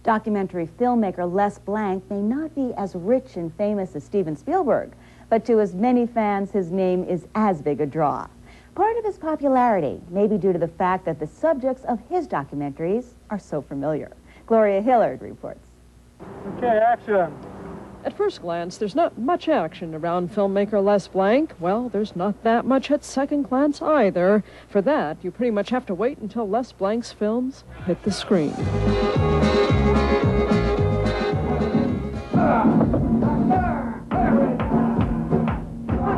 Documentary filmmaker Les Blank may not be as rich and famous as Steven Spielberg, but to as many fans, his name is as big a draw. Part of his popularity may be due to the fact that the subjects of his documentaries are so familiar. Gloria Hillard reports. Okay, action. At first glance, there's not much action around filmmaker Les Blank. Well, there's not that much at second glance either. For that, you pretty much have to wait until Les Blank's films hit the screen.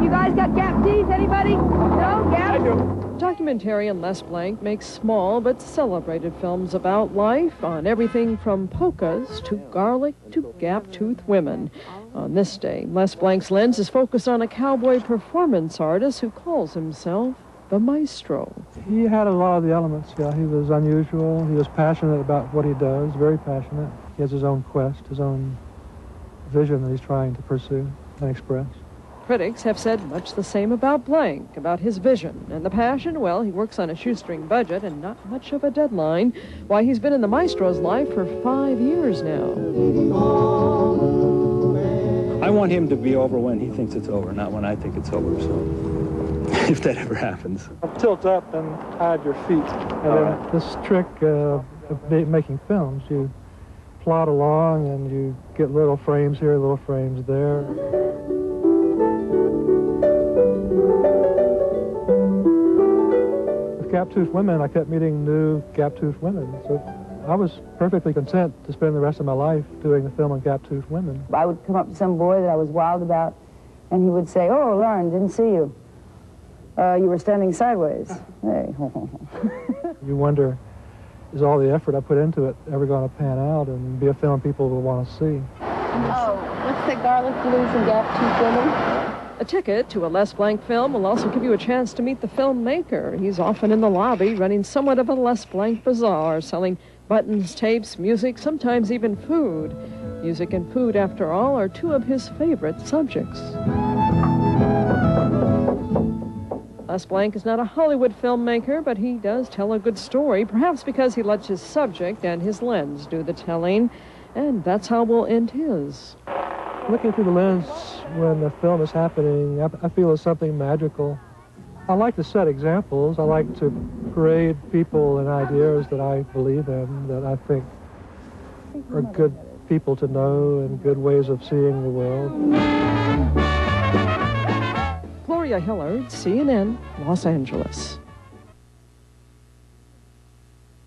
You guys got gap teeth, anybody? No? Gap? I do. Documentarian Les Blank makes small but celebrated films about life on everything from polkas to garlic to gap-toothed women. On this day, Les Blank's lens is focused on a cowboy performance artist who calls himself the Maestro. He had a lot of the elements, yeah. He was unusual. He was passionate about what he does, very passionate. He has his own quest, his own vision that he's trying to pursue and express. Critics have said much the same about Blank, about his vision. And the passion, well, he works on a shoestring budget and not much of a deadline. Why, he's been in the Maestro's life for 5 years now. I want him to be over when he thinks it's over, not when I think it's over, so if that ever happens. Tilt up and hide your feet. And then this trick of making films, you plod along and you get little frames here, little frames there. Gap-toothed women, I kept meeting new gap-toothed women, so I was perfectly content to spend the rest of my life doing a film on gap-toothed women. I would come up to some boy that I was wild about, and he would say, "Oh, Lauren, didn't see you. You were standing sideways." Hey. You wonder, is all the effort I put into it ever going to pan out and be a film people will want to see? Oh, what's the garlic blues and gap-toothed women? A ticket to a Les Blank film will also give you a chance to meet the filmmaker. He's often in the lobby running somewhat of a Les Blank bazaar, selling buttons, tapes, music, sometimes even food. Music and food, after all, are two of his favorite subjects. Les Blank is not a Hollywood filmmaker, but he does tell a good story, perhaps because he lets his subject and his lens do the telling, and that's how we'll end his. Looking through the lens when the film is happening, I feel it's something magical. I like to set examples. I like to parade people and ideas that I believe in, that I think are good people to know and good ways of seeing the world. Gloria Hillard, CNN, Los Angeles.